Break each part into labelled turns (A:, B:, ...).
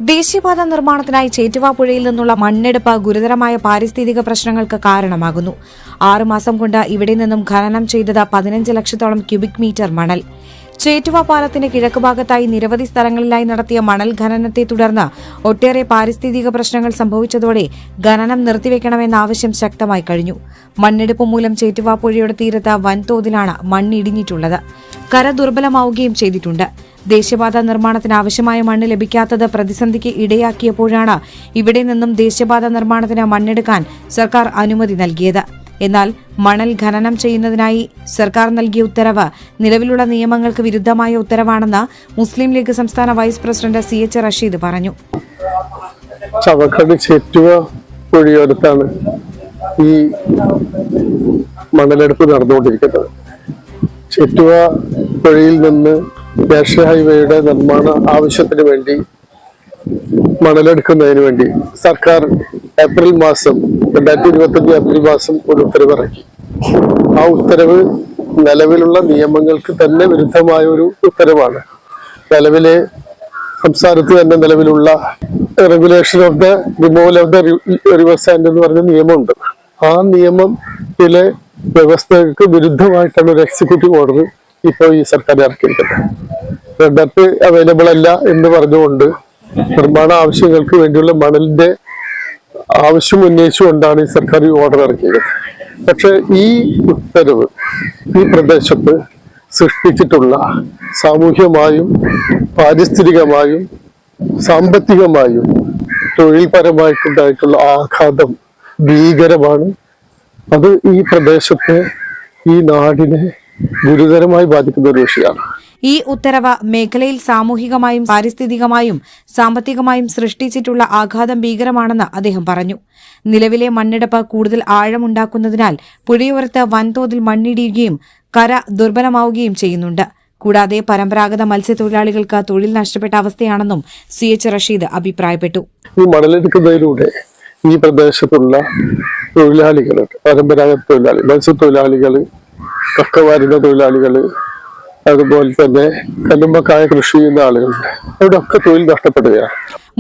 A: ദേശീയപാത നിർമ്മാണത്തിനായി ചേറ്റുവ പുഴയിൽ നിന്നുള്ള മണ്ണെടുപ്പ് ഗുരുതരമായ പാരിസ്ഥിതിക പ്രശ്നങ്ങൾക്ക് കാരണമാകുന്നു. 6 മാസം കൊണ്ട് ഇവിടെ നിന്നും ഖനനം ചെയ്തത് 15 ലക്ഷത്തോളം ക്യൂബിക് മീറ്റർ മണൽ. ചേറ്റുവ പാലത്തിന് കിഴക്കുഭാഗത്തായി നിരവധി സ്ഥലങ്ങളിലായി നടത്തിയ മണൽ ഖനനത്തെ തുടർന്ന് ഒട്ടേറെ പാരിസ്ഥിതിക പ്രശ്നങ്ങൾ സംഭവിച്ചതോടെ ഖനനം നിർത്തിവെക്കണമെന്ന ആവശ്യം ശക്തമായി കഴിഞ്ഞു. മണ്ണെടുപ്പ് മൂലം ചേറ്റുവ പുഴയുടെ തീരത്ത് വൻതോതിലാണ് മണ്ണിടിഞ്ഞിട്ടുള്ളത്. കര ദുർബലമാവുകയും ചെയ്തിട്ടുണ്ട്. ദേശീയപാത നിർമ്മാണത്തിന് ആവശ്യമായ മണ്ണ് ലഭിക്കാത്തത് പ്രതിസന്ധിക്ക് ഇടയാക്കിയപ്പോഴാണ് ഇവിടെ നിന്നും ദേശീയപാത നിർമ്മാണത്തിന് മണ്ണെടുക്കാൻ സർക്കാർ അനുമതി നൽകിയത്. എന്നാൽ മണൽ ഖനനം ചെയ്യുന്നതിനായി സർക്കാർ നൽകിയ ഉത്തരവ് നിലവിലുള്ള നിയമങ്ങൾക്ക് വിരുദ്ധമായ ഉത്തരവാണെന്ന് മുസ്ലിം ലീഗ് സംസ്ഥാന വൈസ് പ്രസിഡന്റ് CH റഷീദ് പറഞ്ഞു.
B: ചവക്കട് ചേറ്റുവ പുഴയോരത്താണ് ഈ മണലെടുപ്പ് നടന്നുകൊണ്ടിരിക്കുന്നത്. ചേറ്റുവ പുഴയിൽ നിന്ന് നാഷണൽ ഹൈവേയുടെ നിർമ്മാണ ആവശ്യത്തിന് വേണ്ടി മണലെടുക്കുന്നതിന് വേണ്ടി സർക്കാർ 2025 ഏപ്രിൽ മാസം ഒരു ഉത്തരവിറക്കി. ആ ഉത്തരവ് നിലവിലുള്ള നിയമങ്ങൾക്ക് തന്നെ വിരുദ്ധമായ ഒരു ഉത്തരവാണ്. നിലവിലെ സംസ്ഥാനത്ത് തന്നെ നിലവിലുള്ള regulation of the removal of the river sand എന്ന് പറഞ്ഞ നിയമമുണ്ട്. ആ നിയമത്തിലെ വ്യവസ്ഥകൾക്ക് വിരുദ്ധമായിട്ടാണ് ഒരു എക്സിക്യൂട്ടീവ് ഓർഡർ ഇപ്പോൾ ഈ സർക്കാർ ഇറക്കിയിരിക്കുന്നത്. റെഡ് അവൈലബിൾ അല്ല എന്ന് പറഞ്ഞുകൊണ്ട് നിർമ്മാണ ആവശ്യങ്ങൾക്ക് വേണ്ടിയുള്ള മണലിന്റെ ആവശ്യം ഉന്നയിച്ചുകൊണ്ടാണ് ഈ സർക്കാർ ഈ ഓർഡർ ഇറക്കിയത്. പക്ഷെ ഈ ഉത്തരവ് ഈ പ്രദേശത്ത് സൃഷ്ടിച്ചിട്ടുള്ള സാമൂഹ്യമായും പാരിസ്ഥിതികമായും സാമ്പത്തികമായും തൊഴിൽപരമായിട്ടുണ്ടായിട്ടുള്ള ആഘാതം ഭീകരമാണ്. അത് ഈ പ്രദേശത്തെ ഈ നാടിനെ ഗുരുതരമായി ബാധിക്കുന്ന ഒരു വിഷയമാണ്.
A: ഈ ഉത്തരവ് മേഖലയിൽ സാമൂഹികമായും പാരിസ്ഥിതികമായും സാമ്പത്തികമായും സൃഷ്ടിച്ചിട്ടുള്ള ആഘാതം ഭീകരമാണെന്ന് അദ്ദേഹം പറഞ്ഞു. നിലവിലെ മണ്ണെടുപ്പ് കൂടുതൽ ആഴമുണ്ടാക്കുന്നതിനാൽ പുഴയോരത്ത് വൻതോതിൽ മണ്ണിടിയുകയും കര ദുർബലമാവുകയും ചെയ്യുന്നുണ്ട്. കൂടാതെ പരമ്പരാഗത മത്സ്യത്തൊഴിലാളികൾക്ക് തൊഴിൽ നഷ്ടപ്പെട്ട അവസ്ഥയാണെന്നും CH റഷീദ് അഭിപ്രായപ്പെട്ടു.
B: ഈ മണലെടുക്കുന്നതിലൂടെ ഈ പ്രദേശത്തുള്ള തൊഴിലാളികൾ, പരമ്പരാഗത തൊഴിലാളി, മത്സ്യത്തൊഴിലാളികൾ, കക്കവാരുന്ന തൊഴിലാളികൾ, അതുപോലെ തന്നെ കല്ലുമ്പക്കായ കൃഷി ചെയ്യുന്ന ആളുകളുണ്ട്. അവിടെ ഒക്കെ തൊഴിൽ നഷ്ടപ്പെടുകയാണ്.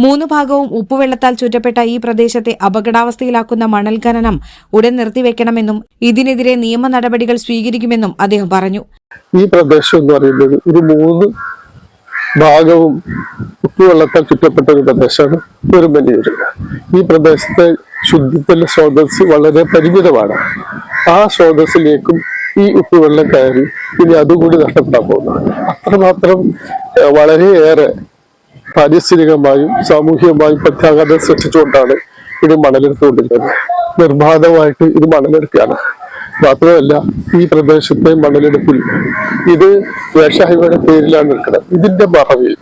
A: 3 ഭാഗവും ഉപ്പുവെള്ളത്താൽ ചുറ്റപ്പെട്ട ഈ പ്രദേശത്തെ അപകടാവസ്ഥയിലാക്കുന്ന മണൽ ഖനനം ഉടൻ നിർത്തിവെക്കണമെന്നും ഇതിനെതിരെ നിയമ നടപടികൾ സ്വീകരിക്കുമെന്നും അദ്ദേഹം പറഞ്ഞു.
B: ഈ പ്രദേശം എന്ന് പറയുന്നത് ഒരു 3 ഭാഗവും ഉപ്പുവെള്ളത്താൽ ചുറ്റപ്പെട്ട ഒരു പ്രദേശമാണ് ഒരുമനിയൂർ. ഈ പ്രദേശത്തെ ശുദ്ധജല സ്രോതസ് വളരെ പരിമിതമാണ്. ആ സ്രോതസ്സിലേക്കും ഈ ഉപ്പുവെള്ളം കയറി ഇനി അതുകൂടി നഷ്ടപ്പെടാൻ പോകുന്നതാണ്. അത്രമാത്രം വളരെയേറെ പാരിസ്ഥിതികമായും സാമൂഹികമായും പ്രത്യാഘാതം സൃഷ്ടിച്ചുകൊണ്ടാണ് ഇത് മണലെടുത്തുകൊണ്ടിരിക്കുന്നത്. നിർബാധമായിട്ട് ഇത് മണലെടുക്കുകയാണ്. മാത്രമല്ല, ഈ പ്രദേശത്തെ മണലെടുപ്പിൽ ഇത് നാഷണൽ ഹൈവേയുടെ പേരിലാണ് നിൽക്കുന്നത്. ഇതിന്റെ മറവിൽ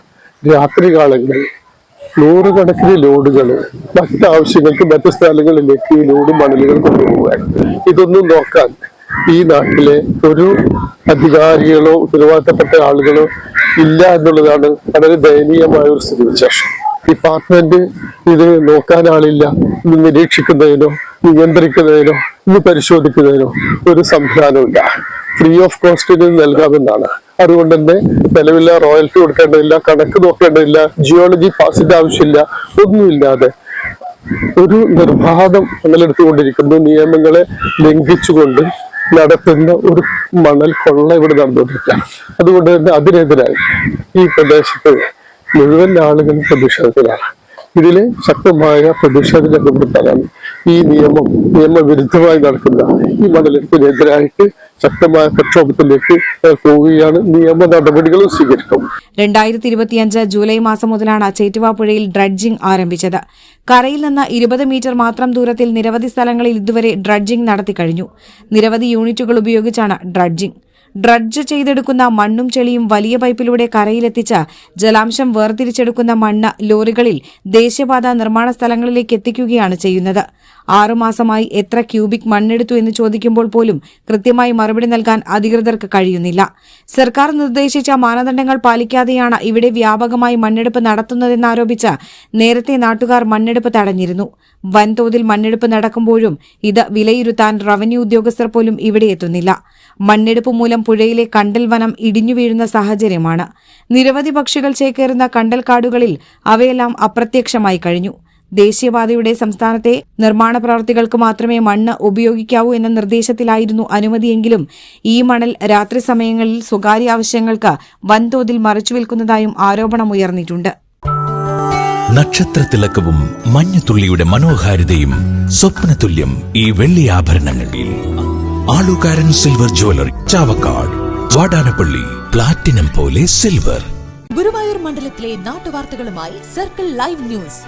B: രാത്രി കാലങ്ങളിൽ നൂറുകണക്കിന് ലോഡുകൾ മറ്റാവശ്യങ്ങൾക്ക് മറ്റു സ്ഥലങ്ങളിലേക്ക് ഈ ലോഡ് മണലുകൾ കൊണ്ടുപോവുകയാണ്. ഇതൊന്നും നോക്കാൻ ഈ നാട്ടിലെ ഒരു അധികാരികളോ ഉത്തരവാദിത്തപ്പെട്ട ആളുകളോ ഇല്ല എന്നുള്ളതാണ് വളരെ ദയനീയമായ ഒരു സ്ഥിതിവിശേഷം. ഡിപ്പാർട്ട്മെന്റ് ഇത് നോക്കാൻ ആളില്ല. ഇത് നിരീക്ഷിക്കുന്നതിനോ നിയന്ത്രിക്കുന്നതിനോ ഇത് പരിശോധിക്കുന്നതിനോ ഒരു സംവിധാനമില്ല. Free of കോസ്റ്റിന് നൽകാമെന്നാണ്. അതുകൊണ്ട് തന്നെ നിലവില്ല റോയൽറ്റി കൊടുക്കേണ്ടതില്ല, കണക്ക് നോക്കേണ്ടതില്ല, ജിയോളജി പാസിന്റെ ആവശ്യമില്ല, ഒന്നുമില്ലാതെ ഒരു നിർബാധം മണലെടുത്തുകൊണ്ടിരിക്കുന്നു. നിയമങ്ങളെ ലംഘിച്ചുകൊണ്ട് നടത്തുന്ന ഒരു മണൽ കൊള്ള ഇവിടെ നടന്നുകൊണ്ടിരിക്കുകയാണ്. അതുകൊണ്ട് തന്നെ അതിനെതിരായി ഈ പ്രദേശത്ത് മുഴുവൻ ആളുകളും പ്രതിഷേധത്തിലാണ്. ഇതില് ശക്തമായ പ്രതിഷേധം രേഖപ്പെടുത്താനാണ് ഈ നിയമവിരുദ്ധമായി നടക്കുന്ന ഈ മണലെടുപ്പിനെതിരായിട്ട് ശക്തമായ പ്രക്ഷോഭത്തിലേക്ക് പോവുകയാണ്. നിയമ നടപടികളും സ്വീകരിക്കും.
A: 2025 ജൂലൈ മാസം മുതലാണ് ചേറ്റുവ പുഴയിൽ ഡ്രഡ്ജിംഗ് ആരംഭിച്ചത്. കരയിൽ നിന്ന് 20 മീറ്റർ മാത്രം ദൂരത്തിൽ നിരവധി സ്ഥലങ്ങളിൽ ഇതുവരെ ഡ്രഡ്ജിംഗ് നടത്തിക്കഴിഞ്ഞു. നിരവധി യൂണിറ്റുകൾ ഉപയോഗിച്ചാണ് ഡ്രഡ്ജിംഗ്. ഡ്രഡ്ജ് ചെയ്തെടുക്കുന്ന മണ്ണും ചെളിയും വലിയ പൈപ്പിലൂടെ കരയിലെത്തിച്ച് ജലാംശം വേർതിരിച്ചെടുക്കുന്ന മണ്ണ് ലോറികളിൽ ദേശീയപാത നിർമ്മാണ സ്ഥലങ്ങളിലേക്ക് എത്തിക്കുകയാണ് ചെയ്യുന്നത്. 6 മാസമായി എത്ര ക്യൂബിക് മണ്ണെടുത്തു എന്ന് ചോദിക്കുമ്പോൾ പോലും കൃത്യമായി മറുപടി നൽകാൻ അധികൃതർക്ക് കഴിയുന്നില്ല. സർക്കാർ നിർദ്ദേശിച്ച മാനദണ്ഡങ്ങൾ പാലിക്കാതെയാണ് ഇവിടെ വ്യാപകമായി മണ്ണെടുപ്പ് നടത്തുന്നതെന്നാരോപിച്ച് നേരത്തെ നാട്ടുകാർ മണ്ണെടുപ്പ് തടഞ്ഞിരുന്നു. വൻതോതിൽ മണ്ണെടുപ്പ് നടക്കുമ്പോഴും ഇത് വിലയിരുത്താൻ റവന്യൂ ഉദ്യോഗസ്ഥർ പോലും ഇവിടെ എത്തുന്നില്ല. മണ്ണെടുപ്പ് മൂലം പുഴയിലെ കണ്ടൽ വനം ഇടിഞ്ഞു വീഴുന്ന സാഹചര്യമാണ്. നിരവധി പക്ഷികൾ ചേക്കേറുന്ന കണ്ടൽ കാടുകളിൽ അവയെല്ലാം അപ്രത്യക്ഷമായി കഴിഞ്ഞു. ദേശീയപാതയുടെ സംസ്ഥാനത്തെ നിർമ്മാണ പ്രവൃത്തികൾക്ക് മാത്രമേ മണ്ണ് ഉപയോഗിക്കാവൂ എന്ന നിർദ്ദേശത്തിലായിരുന്നു അനുമതിയെങ്കിലും ഈ മണൽ രാത്രി സമയങ്ങളിൽ സ്വകാര്യ ആവശ്യങ്ങൾക്ക് വൻതോതിൽ മറിച്ചുവിൽക്കുന്നതായും ആരോപണമുയർന്നിട്ടുണ്ട്.
C: നക്ഷത്രത്തിലക്കവും മഞ്ഞത്തുള്ളിയുടെ മനോഹാരിതയും സ്വപ്നതുല്യം ഈ വെള്ളി ആഭരണങ്ങളിൽ ആളുകാരൻ silver jewellery, Chavakkad, Vadanappally. Platinum പോലെ സിൽവർ.
D: ഗുരുവായൂർ മണ്ഡലത്തിലെ നാട്ടുവാർത്തകളുമായി സർക്കിൾ ലൈവ് ന്യൂസ്.